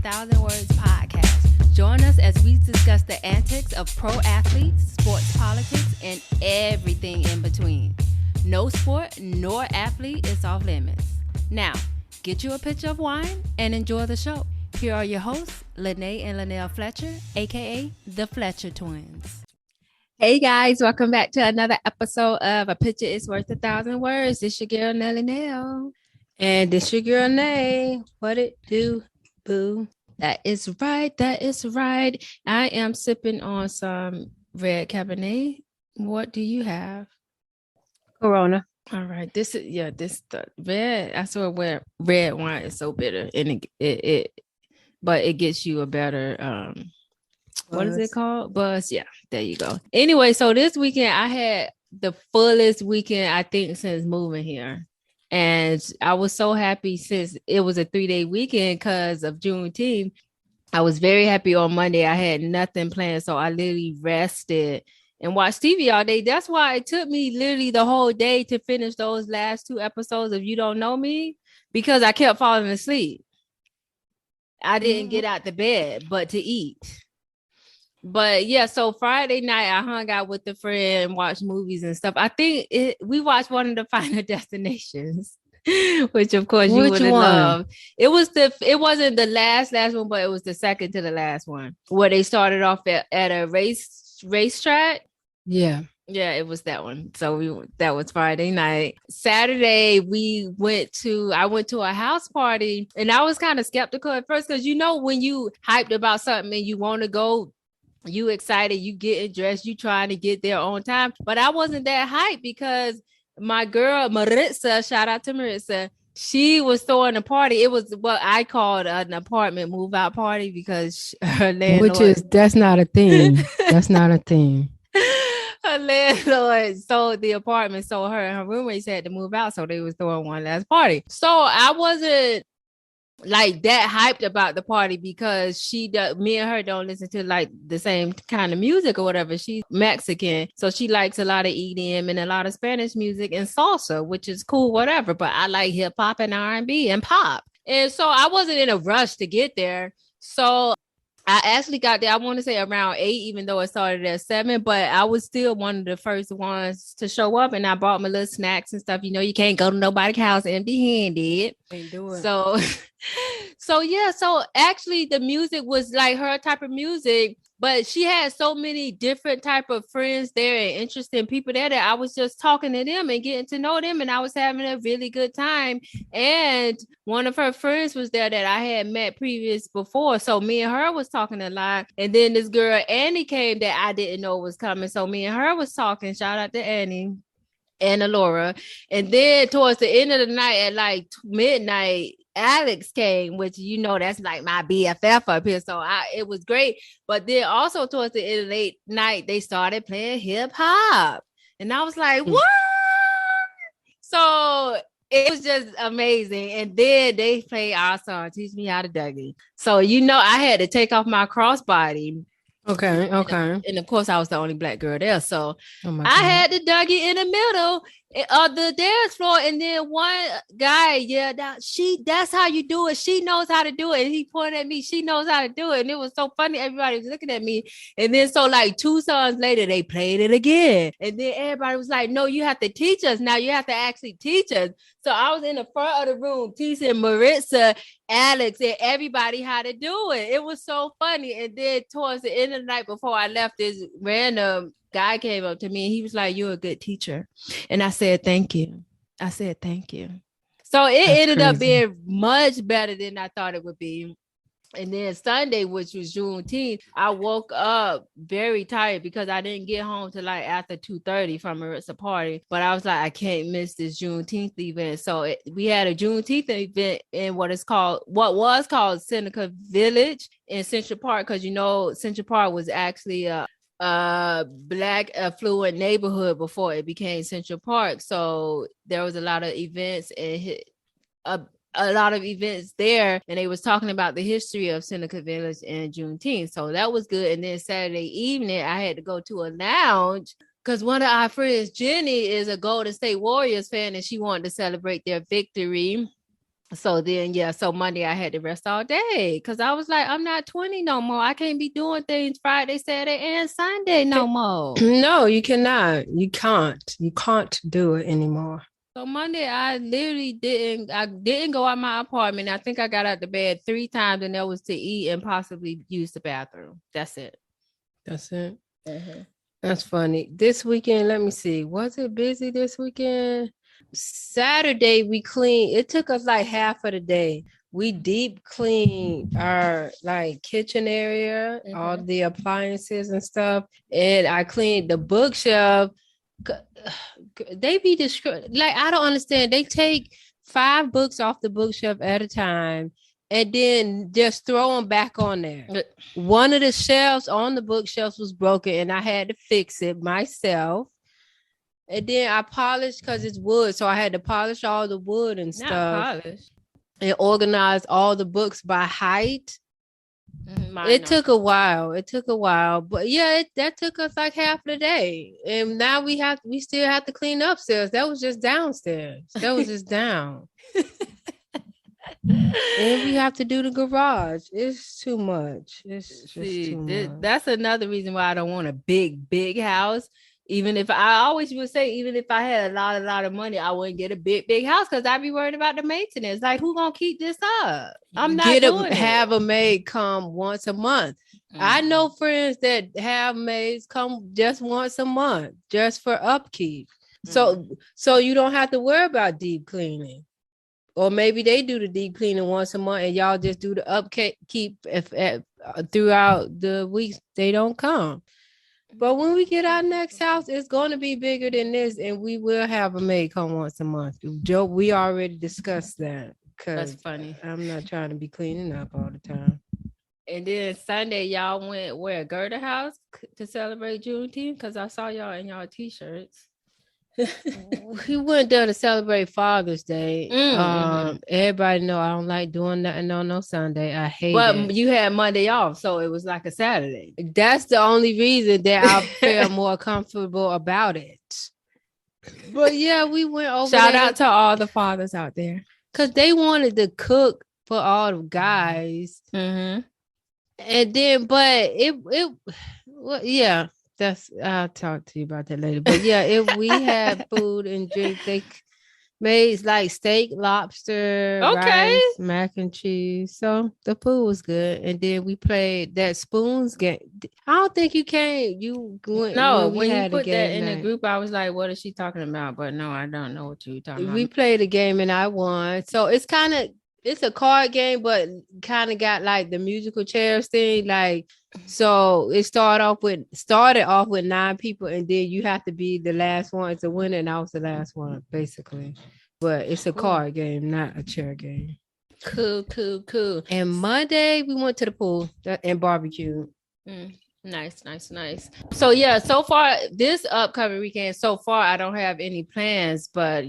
Thousand Words podcast. Join us as we discuss the antics of pro athletes, sports politics, and everything in between. No sport nor athlete is off limits. Now, get you a pitcher of wine and enjoy the show. Here are your hosts, Lene and Linnell Fletcher, aka the Fletcher Twins. Hey guys, welcome back to another episode of A Picture is Worth 1,000 Words. This your girl Nelly Nell. And this your girl Nay. What it do, boo? That is right. I am sipping on some red Cabernet. What do you have? Corona. All right. This the red. I swear where red wine is so bitter, and but it gets you a better what is it called? Buzz. Yeah, there you go. Anyway, so this weekend I had the fullest weekend I think since moving here. And I was so happy since it was a 3-day weekend because of Juneteenth. I was very happy on Monday. I had nothing planned. So I literally rested and watched TV all day. That's why it took me literally the whole day to finish those last 2 episodes of You Don't Know Me, because I kept falling asleep. I didn't get out the bed, but to eat. But yeah, so Friday night I hung out with a friend, watched movies and stuff. I think we watched one of the Final Destinations, which of course you would have loved. It wasn't the last one, but it was the second to the last one, where they started off at a racetrack. Yeah, it was that one. So that was Friday night. Saturday I went to a house party, and I was kind of skeptical at first because when you hyped about something and you want to go. You excited, you getting dressed, you trying to get there on time. But I wasn't that hyped because my girl, Maritza, shout out to Maritza, she was throwing a party. It was what I called an apartment move out party because her landlord... that's not a thing. That's not a thing. Her landlord sold the apartment, so her and her roommates had to move out. So they was throwing one last party. So I wasn't like that hyped about the party because me and her don't listen to like the same kind of music or whatever. She's Mexican, so she likes a lot of EDM and a lot of Spanish music and salsa, which is cool, whatever. But I like hip hop and R&B and pop, and so I wasn't in a rush to get there. So I actually got there, I want to say around 8, even though it started at 7, but I was still one of the first ones to show up, and I brought my little snacks and stuff. You can't go to nobody's house empty-handed. So actually the music was like her type of music, but she had so many different type of friends there and interesting people there that I was just talking to them and getting to know them, and I was having a really good time. And one of her friends was there that I had met before, so me and her was talking a lot. And then this girl Annie came that I didn't know was coming, so me and her was talking. Shout out to Annie and Laura. And then towards the end of the night at like midnight, Alex came, which that's like my BFF up here, so it was great. But then also towards the end of late night, they started playing hip hop, and I was like, what? So it was just amazing. And then they played our song, Teach Me How to Dougie. So I had to take off my crossbody. Okay. And of course I was the only black girl there, so I had the Dougie in the middle of the dance floor. And then one guy, that's how you do it, she knows how to do it, and he pointed at me, she knows how to do it. And it was so funny, everybody was looking at me. And then so like 2 songs later they played it again, and then everybody was like, no, you have to teach us now, you have to actually teach us. So I was in the front of the room teaching Maritza, Alex, and everybody how to do it. It was so funny. And then towards the end of the night before I left, this random guy came up to me and he was like, you're a good teacher. And I said, thank you. So it ended up being much better than I thought it would be. And then Sunday, which was Juneteenth, I woke up very tired because I didn't get home till like after 2:30 from Maritza party. But I was like, I can't miss this Juneteenth event. So we had a Juneteenth event in what was called Seneca Village in Central Park, because Central Park was actually a black affluent neighborhood before it became Central Park. So there was a lot of events and a lot of events there, and they was talking about the history of Seneca Village and Juneteenth. So that was good. And then Saturday evening, I had to go to a lounge because one of our friends, Jenny, is a Golden State Warriors fan, and she wanted to celebrate their victory. So then, so Monday I had to rest all day because I was like, I'm not 20 no more. I can't be doing things Friday, Saturday, and Sunday no more. No, you cannot. You can't. You can't do it anymore. So Monday, I literally didn't go out my apartment. I think I got out the bed 3 times, and that was to eat and possibly use the bathroom. That's it. Mm-hmm. That's funny. This weekend, let me see. Was it busy this weekend? Saturday, we cleaned. It took us like half of the day. We deep cleaned our like kitchen area, all the appliances and stuff. And I cleaned the bookshelf. They be destroyed. Like, I don't understand. They take 5 books off the bookshelf at a time and then just throw them back on there. One of the shelves on the bookshelves was broken and I had to fix it myself. And then I polished because it's wood. So I had to polish all the wood and stuff. Not polish. And organize all the books by height. It took a while. But yeah, that took us like half the day. And now we still have to clean upstairs. That was just downstairs. That was just down. And we have to do the garage. It's too much. It's just too much. That's another reason why I don't want a big house. Even if I always would say, even if I had a lot of money, I wouldn't get a big house because I'd be worried about the maintenance. Like, who gonna keep this up? I'm not have a maid come once a month. I know friends that have maids come just once a month, just for upkeep. So you don't have to worry about deep cleaning. Or maybe they do the deep cleaning once a month and y'all just do the upkeep throughout the weeks they don't come. But when we get our next house, it's going to be bigger than this, and we will have a maid come once a month. Joe, we already discussed that. That's funny. I'm not trying to be cleaning up all the time. And then Sunday, y'all went where? Gerda house to celebrate Juneteenth? Because I saw y'all in y'all t-shirts. We went there to celebrate Father's Day. Everybody know I don't like doing nothing on no Sunday. I hate it. But you had Monday off, so it was like a Saturday. That's the only reason that I feel more comfortable about it. But yeah, we went over. Shout out to all the fathers out there, because they wanted to cook for all the guys. And then, but yeah. I'll talk to you about that later. But yeah, if we had food and drink, they made like steak, lobster, rice, mac and cheese. So the food was good. And then we played that spoons game. I don't think you came. You went. No, when you put that in the group, I was like, "What is she talking about?" But no, I don't know what you're talking about. We played a game and I won. So it's a card game, but kind of got like the musical chairs thing. Like, so it started off with 9 people, and then you have to be the last one to win, and I was the last one, basically. But it's a card game, not a chair game. Cool. And Monday we went to the pool and barbecued. Nice. So yeah, so far this upcoming weekend, I don't have any plans, but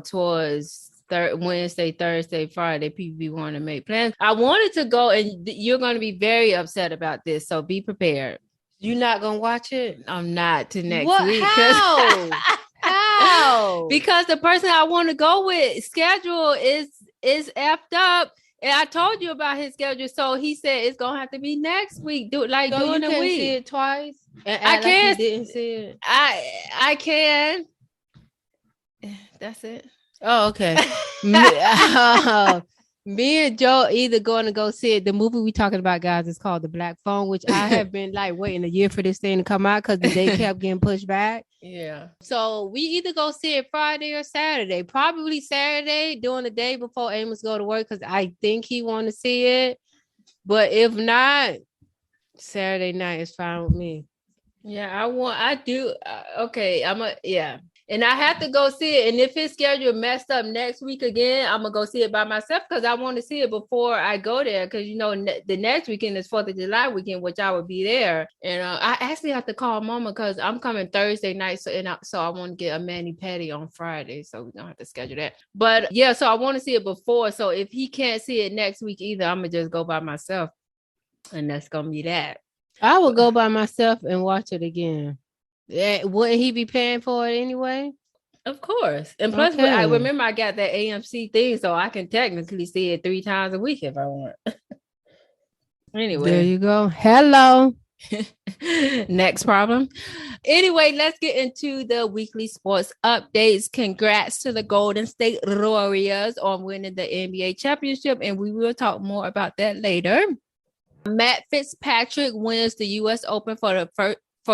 towards Wednesday, Thursday, Friday, people be wanting to make plans. I wanted to go, and you're going to be very upset about this, so be prepared. You're not going to watch it? I'm not to next week. How? Because the person I want to go with schedule is effed up. And I told you about his schedule, so he said it's gonna have to be next week. During the week. See it twice. I can't. Like you didn't see it. I can. That's it. Oh, okay. Me and Joe either going to go see it. The movie we talking about, guys, is called The Black Phone, which I have been like waiting a year for this thing to come out because the day kept getting pushed back. Yeah. So we either go see it Friday or Saturday. Probably Saturday, during the day before Amos go to work, because I think he want to see it. But if not, Saturday night is fine with me. Yeah, I do. Okay, and I have to go see it. And if his schedule messed up next week again, I'm gonna go see it by myself because I want to see it before I go there. Because the next weekend is 4th of July weekend, which I will be there. And I actually have to call Mama because I'm coming Thursday night, so I want to get a mani-pedi on Friday, so we don't have to schedule that. But yeah, so I want to see it before. So if he can't see it next week either, I'm gonna just go by myself, and that's gonna be that. I will go by myself and watch it again. Wouldn't he be paying for it anyway? Of course. And plus, I remember I got that AMC thing, so I can technically see it 3 times a week if I want. Anyway. There you go. Hello. Next problem. Anyway, let's get into the weekly sports updates. Congrats to the Golden State Warriors on winning the NBA championship, and we will talk more about that later. Matt Fitzpatrick wins the U.S. Open for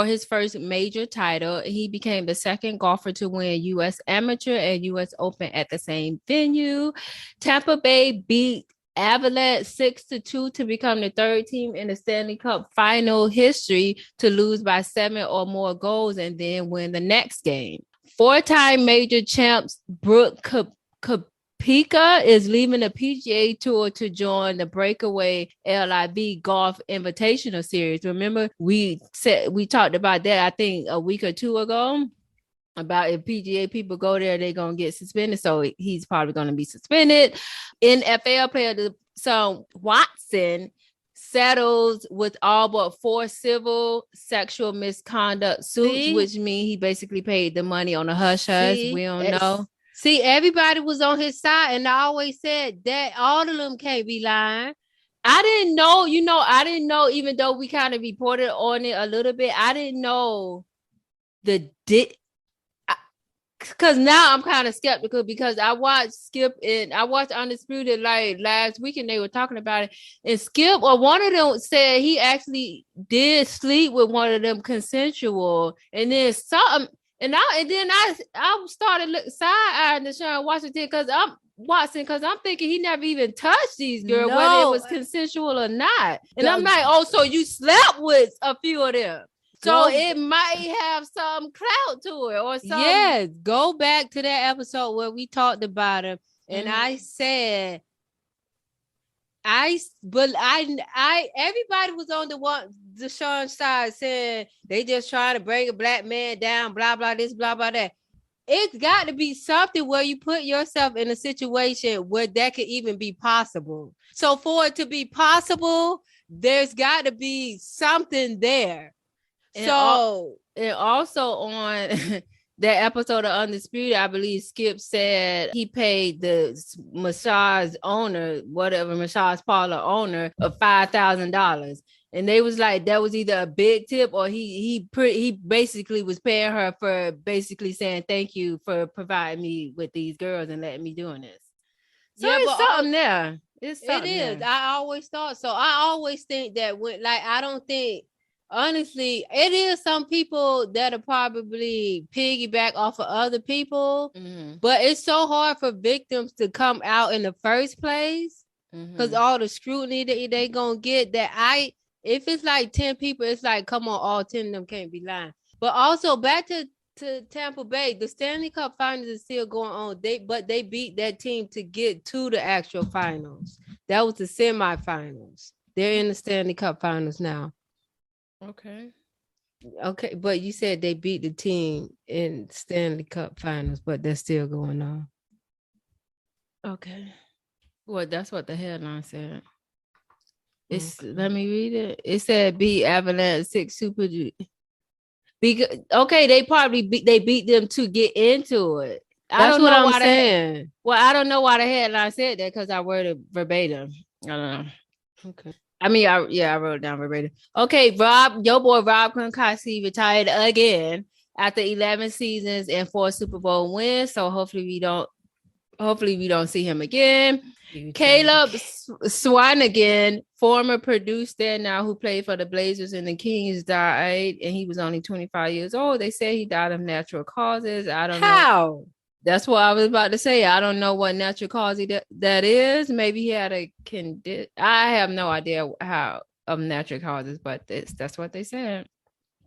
his first major title. He became the second golfer to win U.S. Amateur and U.S. Open at the same venue. Tampa Bay beat Avalanche 6-2 to become the third team in the Stanley Cup final history to lose by 7 or more goals and then win the next game. 4-time major champs Brooke Koepka is leaving the PGA Tour to join the breakaway LIV Golf Invitational Series. Remember, we talked about that, I think, a week or two ago, about if PGA people go there, they're going to get suspended. So he's probably going to be suspended. NFL player Deshaun Watson settles with all but 4 civil sexual misconduct suits, which means he basically paid the money on the hush-hush. We don't know. See, everybody was on his side, and I always said that all of them can't be lying. I didn't know, even though we kind of reported on it a little bit, I didn't know because now I'm kind of skeptical because I watched Skip and I watched Undisputed like last week and they were talking about it. And Skip or one of them said he actually did sleep with one of them consensual. And then something, and I started side-eyeing Deshaun Washington because I'm thinking he never even touched these girls, whether it was consensual or not. And I'm like, oh, so you slept with a few of them. So it might have some clout to it or something. Yes, go back to that episode where we talked about him. And I said, everybody was on Deshaun's side saying they just trying to bring a black man down, blah, blah, this, blah, blah, that. It's got to be something where you put yourself in a situation where that could even be possible. So for it to be possible, there's got to be something there. And also on that episode of Undisputed, I believe Skip said he paid the massage parlor owner of $5,000. And they was like, that was either a big tip or he basically was paying her for basically saying, thank you for providing me with these girls and letting me doing this. So yeah, it's something there. It is. I always thought so. I always think that honestly, it is some people that are probably piggyback off of other people, but it's so hard for victims to come out in the first place because all the scrutiny that they gonna get. If it's like 10 people, it's like, come on, all 10 of them can't be lying. But also back to Tampa Bay, the Stanley Cup Finals is still going on. They beat that team to get to the actual finals. That was the semifinals. They're in the Stanley Cup Finals now. Okay, but you said they beat the team in Stanley Cup Finals, but they're still going on. Okay. Well, that's what the headline said. Let me read it. It said beat Avalanche 6 Super. They probably beat them to get into it. That's what I'm saying. I don't know why the headline said that because I wrote it verbatim. I don't know. Okay. I mean, I wrote it down verbatim. Okay, your boy Rob Gronkowski retired again after 11 seasons and 4 Super Bowl wins. So hopefully we don't see him again. Caleb Swanigan, former producer now who played for the Blazers and the Kings, died, and he was only 25 years old. They say he died of natural causes. I don't know how. That's what I was about to say. I don't know what natural cause that is. Maybe he had a condition. I have no idea how of natural causes, but that's what they said.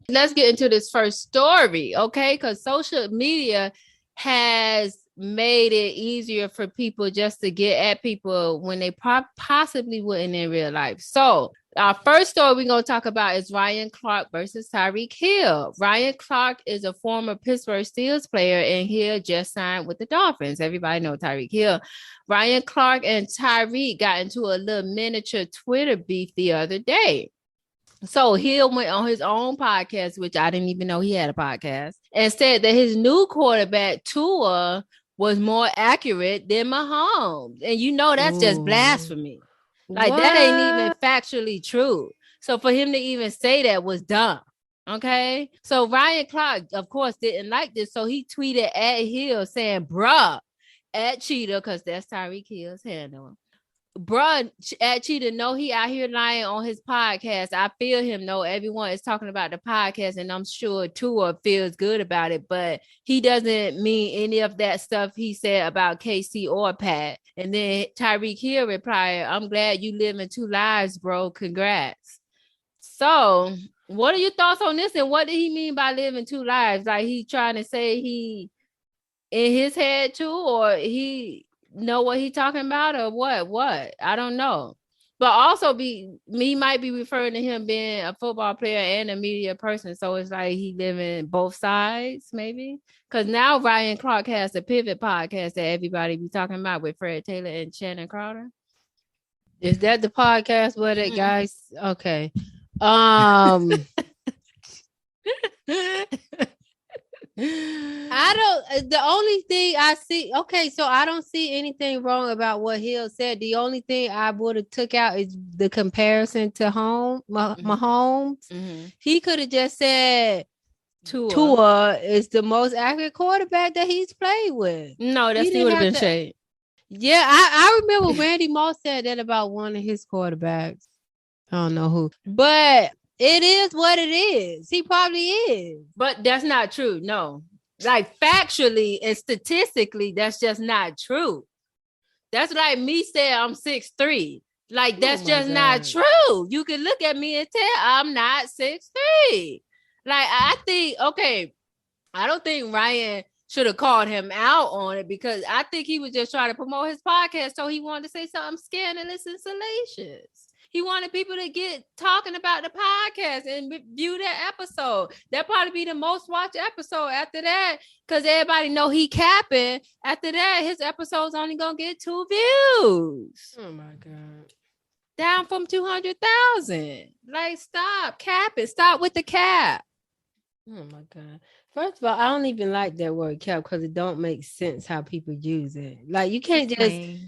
Let's get into this first story, okay? Because social media has made it easier for people just to get at people when they possibly wouldn't in real life. So our first story we're going to talk about is Ryan Clark versus Tyree Hill. Ryan Clark is a former Pittsburgh Steelers player, and Hill just signed with the Dolphins. Everybody know Tyree Hill. Ryan Clark and Tyree got into a little miniature Twitter beef the other day. So Hill went on his own podcast, which I didn't even know he had a podcast, and said that his new quarterback, Tua, was more accurate than Mahomes. And you know that's just blasphemy. Like that ain't even factually true. So for him to even say that was dumb. Okay. So Ryan Clark, of course, didn't like this. So he tweeted at Hill saying, bruh, at Cheetah, because that's Tyree Hill's handle. Bruh, at Cheetah, no, he out here lying on his podcast. I feel him. No, everyone is talking about the podcast, and I'm sure Tua feels good about it, but he doesn't mean any of that stuff he said about KC or Pat. And then Tyreek Hill replied, I'm glad you live in two lives, bro. Congrats. So what are your thoughts on this? And what did he mean by living two lives? Like he trying to say he in his head too, or he know what he talking about, or what I don't know. But also me might be referring to him being a football player and a media person, so it's like he living both sides maybe, because now Ryan Clark has the Pivot podcast that everybody be talking about with Fred Taylor and Shannon Crowder. Is that the podcast where that guys? Okay. The only thing I see, okay, so I don't see anything wrong about what Hill said. The only thing I would have took out is the comparison to Mahomes. He could have just said Tua is the most accurate quarterback that he's played with. No, that still would have been shade. Yeah, I remember Randy Moss said that about one of his quarterbacks. I don't know who, but it is what it is. He probably is. But that's not true. No. Like factually and statistically, that's just not true. That's like me saying I'm 6'3". Like that's just not true. You can look at me and tell I'm not 6'3". Like I think, okay, I don't think Ryan should have called him out on it, because I think he was just trying to promote his podcast. So he wanted to say something scandalous and salacious. He wanted people to get talking about the podcast and view that episode. That probably be the most watched episode after that, because everybody know he capping. After that, his episode's only gonna get 2 views. Oh my God. Down from 200,000. Like, stop capping. Stop with the cap. Oh my God. First of all, I don't even like that word cap, because it don't make sense how people use it. Like, you can't just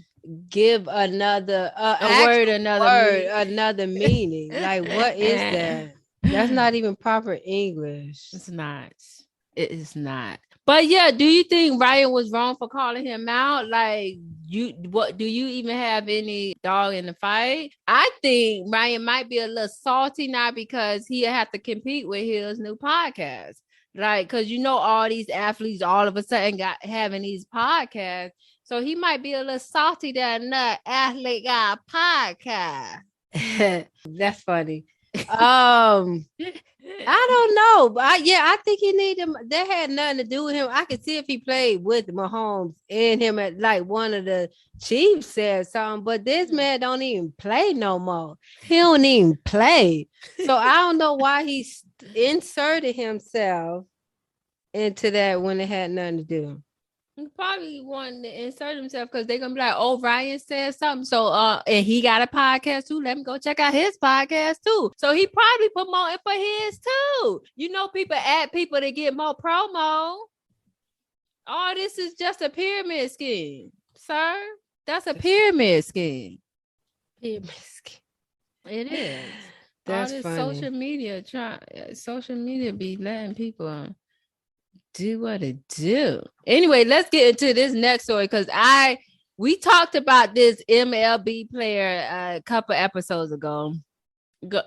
give another another meaning. Like, what is that? That's not even proper English. It's not. It is not. But yeah, do you think Ryan was wrong for calling him out? Like, do you even have any dog in the fight? I think Ryan might be a little salty now, because he'll have to compete with his new podcast. Like, because all these athletes all of a sudden having these podcasts. So he might be a little salty that another athlete got a podcast. That's funny. I don't know, but I think he needed him. That had nothing to do with him. I could see if he played with Mahomes and him at like one of the Chiefs said something, but this man don't even play no more. He don't even play. So I don't know why he inserted himself into that when it had nothing to do. He probably wanted to insert himself because they're gonna be like, oh, Ryan said something. So and he got a podcast too. Let me go check out his podcast too. So he probably promoting for his too. People add people to get more promo. All this is just a pyramid scheme, sir. That's a pyramid scheme. Pyramid scheme. It is. That's all this funny. Social media be letting people do what it do. Anyway, let's get into this next story, because we talked about this MLB player a couple episodes ago. Go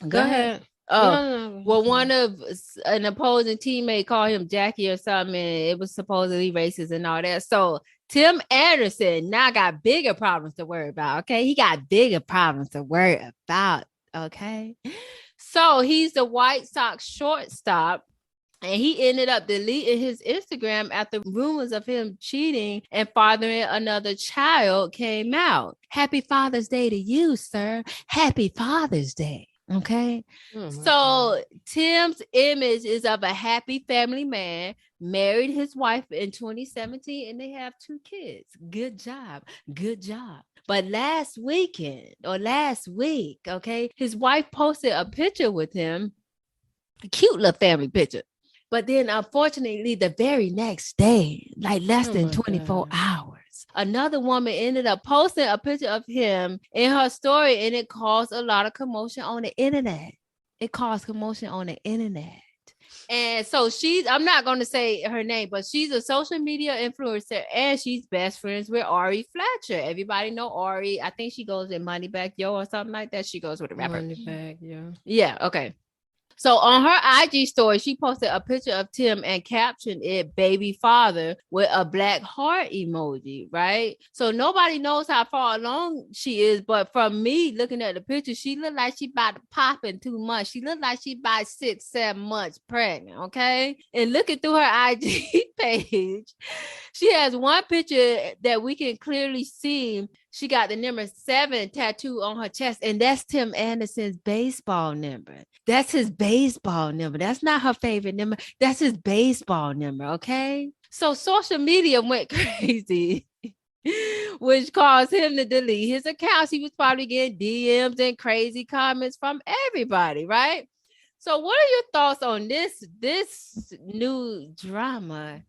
ahead. Oh, well, one of an opposing teammate called him Jackie or something, and it was supposedly racist and all that. So Tim Anderson now got bigger problems to worry about. Okay, he got bigger problems to worry about. Okay, so he's the White Sox shortstop. And he ended up deleting his Instagram after rumors of him cheating and fathering another child came out. Happy Father's Day to you, sir. Happy Father's Day. Okay. So God. Tim's image is of a happy family man, married his wife in 2017, and they have 2 kids. Good job. Good job. But last week, okay, his wife posted a picture with him, a cute little family picture. But then unfortunately, the very next day, like less than 24 hours, another woman ended up posting a picture of him in her story, and it caused a lot of commotion on the internet. And so I'm not going to say her name, but she's a social media influencer, and she's best friends with Ari Fletcher. Everybody know Ari. I think she goes in Moneybag Yo or something like that. She goes with a rapper. Moneybag Yo. Yeah, okay. So on her IG story, she posted a picture of Tim and captioned it "baby father" with a black heart emoji, right? So nobody knows how far along she is, but from me looking at the picture, she looked like she about to pop in 2 months. She looked like she about 6-7 months pregnant, okay? And looking through her IG page, she has one picture that we can clearly see. She got the number 7 tattoo on her chest, and that's Tim Anderson's baseball number. That's his baseball number. That's not her favorite number. That's his baseball number, okay? So social media went crazy, which caused him to delete his accounts. He was probably getting DMs and crazy comments from everybody, right? So what are your thoughts on this new drama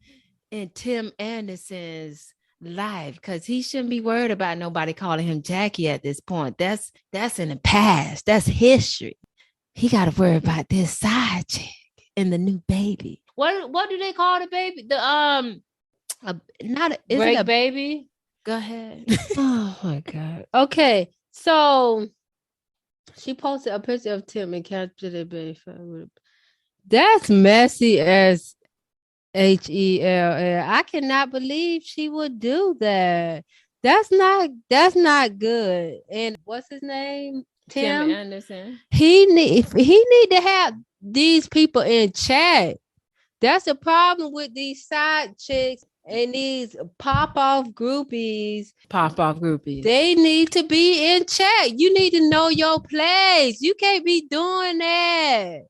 in Tim Anderson's life? Because he shouldn't be worried about nobody calling him Jackie at this point. That's in the past. That's history. He got to worry about this side chick and the new baby. What do they call the baby? Is it a baby? Go ahead. Oh my God. Okay, so she posted a picture of Tim and captured it, baby. That's messy as HELL. I cannot believe she would do that. That's not good. And what's his name? Tim Anderson. He need to have these people in chat. That's the problem with these side chicks and these pop-off groupies. They need to be in chat. You need to know your place. You can't be doing that.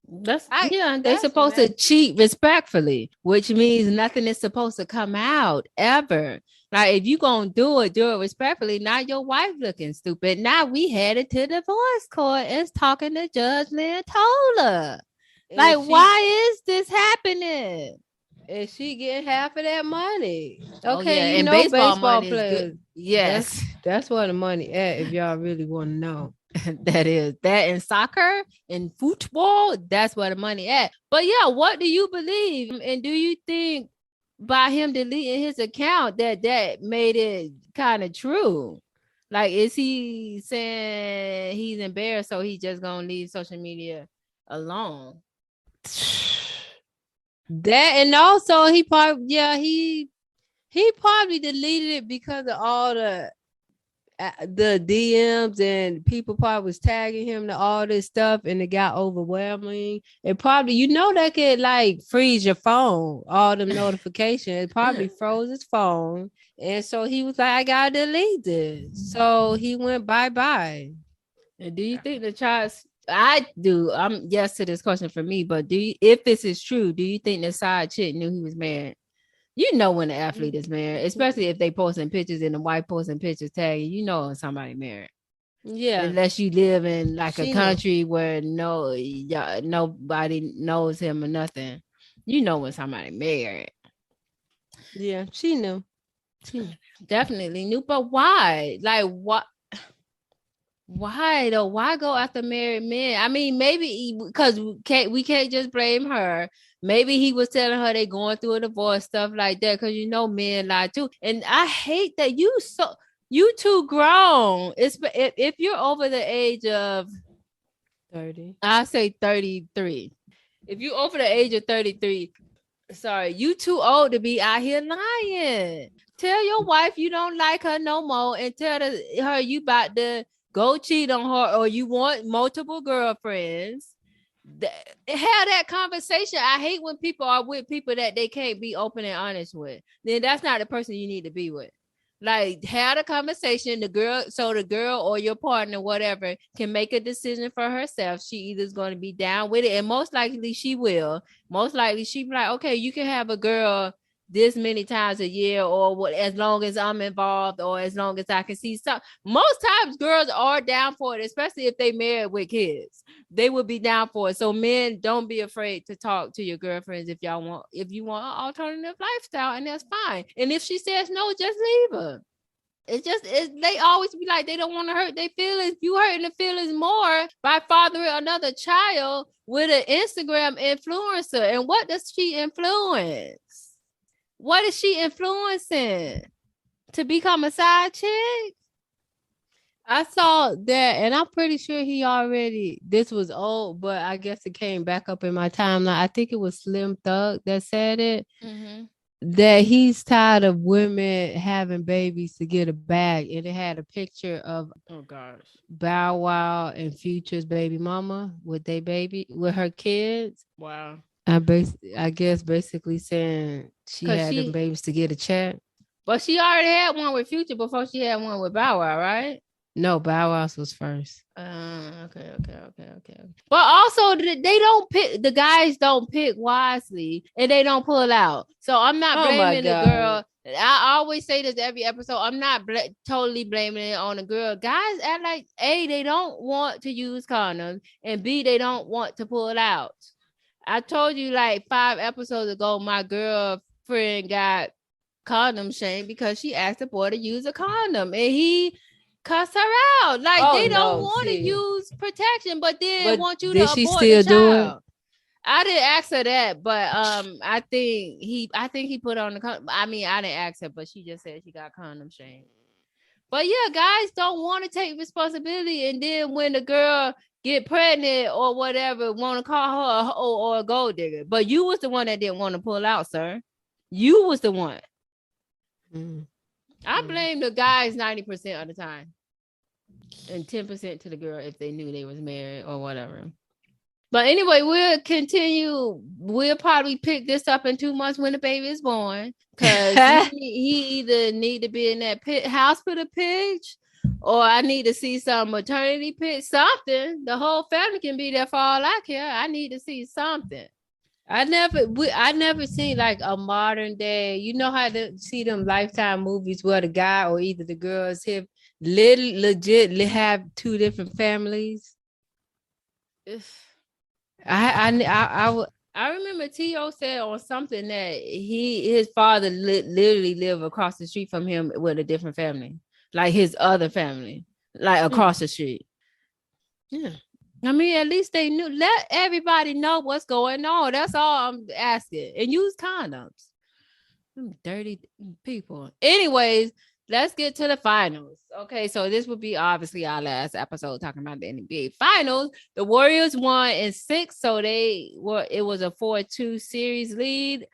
They're supposed to cheat respectfully, which means nothing is supposed to come out ever. Like, if you gonna do it respectfully. Not your wife looking stupid. Now we headed to divorce court and talking to Judge Lynn Toler. Like, why is this happening? And she getting half of that money. Okay, oh, yeah. And baseball players. Yes, that's where the money at. If y'all really want to know. That in soccer and football, that's where the money at. But yeah, what do you believe? And do you think by him deleting his account that made it kind of true? Like, is he saying he's embarrassed, so he's just gonna leave social media alone? That, and also he probably deleted it because of all the DMs, and people probably was tagging him to all this stuff, and it got overwhelming. It probably, that could like freeze your phone, all them notifications. It probably froze his phone, and so he was like, I gotta delete this. So he went bye. And do you think the Charles? I do. I'm yes to this question for me, but if this is true, do you think the side chick knew he was married? You know when the athlete is married, especially if they posting pictures and the wife posting pictures tagging, when somebody married. Yeah. Unless you live in like a country where nobody knows him or nothing. When somebody married. Yeah, she knew. She definitely knew. But why? Like, what? Why though? Why go after married men? I mean, maybe because we can't just blame her. Maybe he was telling her they going through a divorce, stuff like that, because men lie too. And I hate that you too grown. If you're over the age of 30, I say 33. If you're over the age of 33, sorry, you too old to be out here lying. Tell your wife you don't like her no more, and tell her you about to go cheat on her, or you want multiple girlfriends. Have that conversation. I hate when people are with people that they can't be open and honest with. Then that's not the person you need to be with. Like, have a conversation. The girl or your partner, whatever, can make a decision for herself. She either is going to be down with it, and most likely she will. Most likely she be like, okay, you can have a girl this many times a year, or what, as long as I'm involved, or as long as I can see some. Most times girls are down for it, especially if they married with kids. They would be down for it. So men, don't be afraid to talk to your girlfriends if you want an alternative lifestyle, and that's fine. And if she says no, just leave her. They always be like, they don't want to hurt their feelings. You hurting the feelings more by fathering another child with an Instagram influencer. And what does she influence? What is she influencing? To become a side chick? I saw that, and I'm pretty sure this was old, but I guess it came back up in my timeline. I think it was Slim Thug that said it. Mm-hmm. That he's tired of women having babies to get a bag, and it had a picture of Bow Wow and Future's baby mama with her kids. Wow. I guess basically saying she had them babies to get a check. But she already had one with Future before she had one with Bow Wow, right? No, Bow Wow's was first. Okay. But also, they don't pick, the guys don't pick wisely, and they don't pull out. So I'm not blaming the girl. I always say this every episode. I'm not totally blaming it on the girl. Guys act like, A, they don't want to use condoms, and B, they don't want to pull it out. I told you like 5 episodes ago, my girlfriend got condom shamed because she asked the boy to use a condom, and he cuss her out. Like, they don't want to use protection, but then want you to abort the child. I didn't ask her that, but I think he put on the condom. I mean, I didn't ask her, but she just said she got condom shamed. But yeah, guys don't want to take responsibility, and then when the girl get pregnant or whatever, want to call her a hoe or a gold digger. But you was the one that didn't want to pull out, sir. You was the one. I blame the guys 90% of the time, and 10% to the girl if they knew they was married or whatever. But anyway, we'll continue. We'll probably pick this up in 2 months when the baby is born, because he either need to be in that hospital pitch, or I need to see some maternity pitch, something. The whole family can be there for all I care. I need to see something. I never seen like a modern day. You know how to see them Lifetime movies where the guy or either the girls have legit have 2 different families. I remember T.O. said on something that his father literally lived across the street from him with a different family, like his other family, like across the street. Yeah. I mean, at least they knew. Let everybody know what's going on. That's all I'm asking. And use condoms. Dirty people. Anyways, let's get to the finals. Okay, so this would be obviously our last episode talking about the NBA finals. The Warriors won in 6, so it was a 4-2 series lead.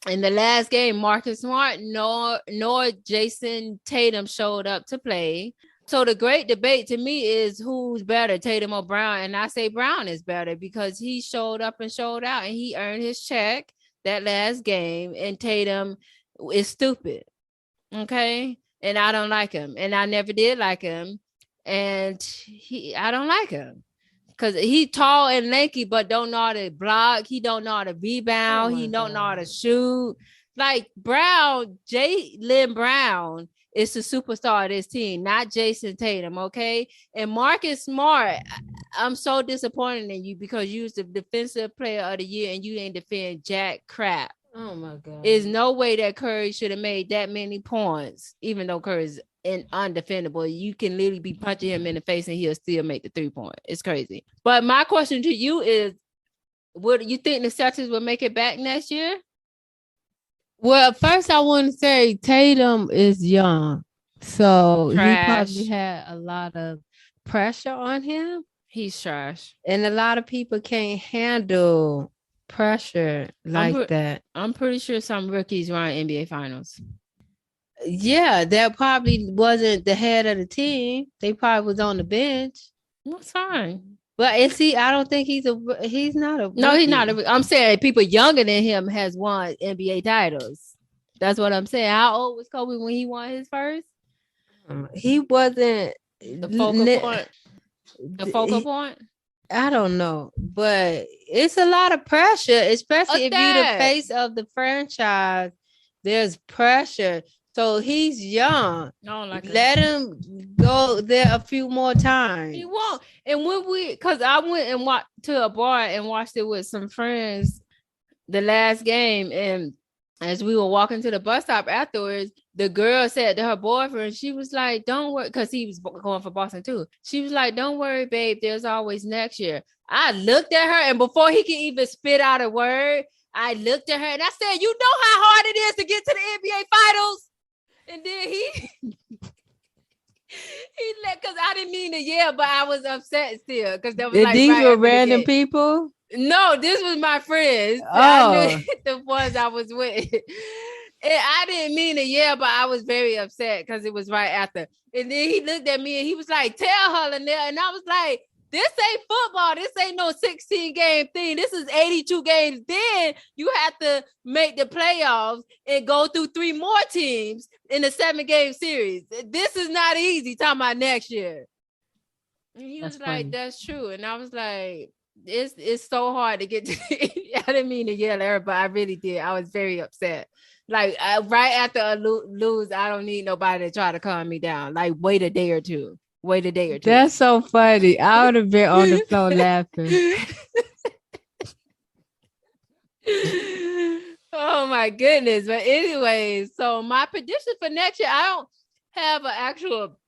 In the last game, Marcus Smart nor Jason Tatum showed up to play. So the great debate to me is who's better, Tatum or Brown? And I say Brown is better because he showed up and showed out, and he earned his check that last game. And Tatum is stupid. Okay. And I don't like him. And I never did like him. And I don't like him. Because he tall and lanky, but don't know how to block. He don't know how to rebound. He don't know how to shoot. Like Brown, Jaylen Brown is the superstar of this team, not Jason Tatum, okay? And Marcus Smart, I'm so disappointed in you because you was the defensive player of the year and you didn't defend jack crap. Oh my God. There's no way that Curry should have made that many points, even though Curry's undefendable. You can literally be punching him in the face and he'll still make the 3-point. It's crazy. But my question to you is, would you think the Celtics will make it back next year? Well, first I want to say Tatum is young, so trash. He probably had a lot of pressure on him. He's trash. And a lot of people can't handle pressure like that. I'm pretty sure some rookies run NBA finals. Yeah, that probably wasn't the head of the team. They probably was on the bench. That's fine. But I don't think he's not a rookie. No, he's not I'm saying people younger than him has won NBA titles. That's what I'm saying. How old was Kobe when he won his first? He wasn't the focal point. The focal point? I don't know, but it's a lot of pressure, especially if you're the face of the franchise there's pressure. So he's young. Let him go there a few more times. He won't. And because I went and walked to a bar and watched it with some friends the last game, and as we were walking to the bus stop afterwards, the girl said to her boyfriend, she was like, don't worry, because he was going for Boston too. She was like, don't worry, babe, there's always next year. I looked at her, and before he could even spit out a word, I looked at her and I said, you know how hard it is to get to the NBA finals? And then he let, because I didn't mean to yell, but I was upset still, because that was like these were random people. No, this was my friends. I knew the ones I was with. And I didn't mean to yell, but I was very upset because it was right after. And then he looked at me and he was like, tell her, Lynette. And I was like, this ain't football. This ain't no 16-game thing. This is 82 games. Then you have to make the playoffs and go through 3 more teams in a 7-game series. This is not easy. Talking about next year. And he was like, that's true. And I was like, it's so hard to get to. I didn't mean to yell at her, but I really did. I was very upset. Like right after a lose, I don't need nobody to try to calm me down. Like wait a day or two. That's so funny. I would have been on the floor laughing. Oh my goodness. But anyway, so my prediction for next year, I don't have an actual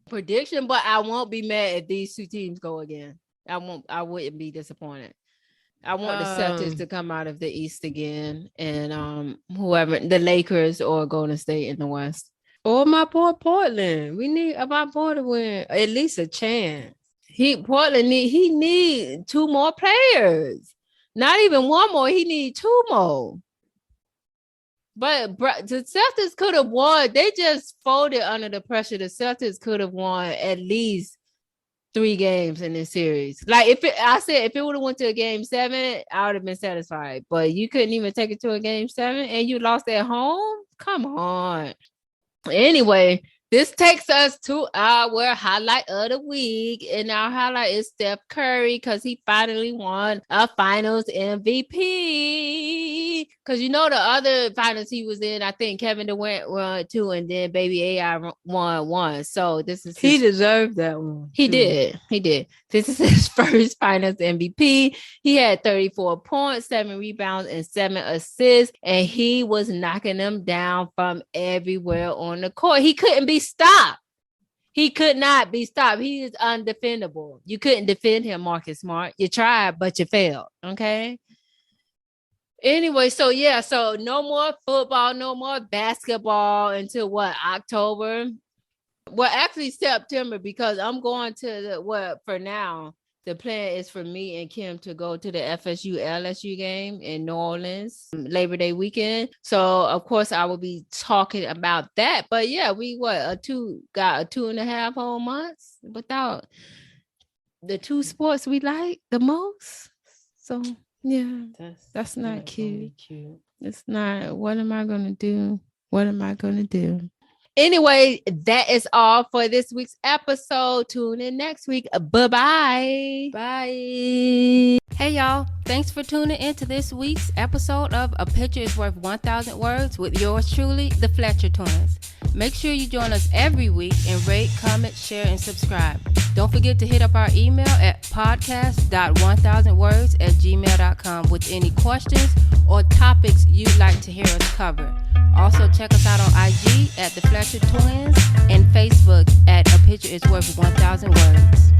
prediction, but I won't be mad if these 2 teams go again. I wouldn't be disappointed. I want the Celtics to come out of the East again, and whoever, the Lakers or Golden State in the West. Or my boy Portland. We need my boy to win at least a chance. Portland need 2 more players. Not even 1 more. He need 2 more. But the Celtics could have won. They just folded under the pressure. The Celtics could have won at least 3 games in this series. Like if it would have went to a game 7, I would have been satisfied. But you couldn't even take it to a game 7 and you lost at home? Come on. Anyway, this takes us to our highlight of the week. And our highlight is Steph Curry, because he finally won a finals MVP. Because you know the other finals he was in, I think Kevin Durant won 2, and then Baby AI won 1. So this is he deserved that one. He did. This is his first finals MVP. He had 34 points, 7 rebounds, and 7 assists, and he was knocking them down from everywhere on the court. He couldn't be stopped. He could not be stopped. He is undefendable. You couldn't defend him, Marcus Smart. You tried, but you failed. Okay. Anyway, so no more football, no more basketball until October? Well, actually September, because I'm going to for now, the plan is for me and Kim to go to the FSU LSU game in New Orleans Labor Day weekend. So of course I will be talking about that. But yeah, we got a 2.5 whole months without the 2 sports we like the most. So yeah, that's not cute. It's not. What am I gonna do? Anyway, that is all for this week's episode. Tune in next week. Bye-bye. Bye. Hey, y'all. Thanks for tuning in to this week's episode of A Picture is Worth 1,000 Words with yours truly, the Fletcher Twins. Make sure you join us every week and rate, comment, share, and subscribe. Don't forget to hit up our email at podcast.1000words@gmail.com with any questions or topics you'd like to hear us cover. Also, check us out on IG at The Fletcher Twins and Facebook at A Picture is Worth 1,000 Words.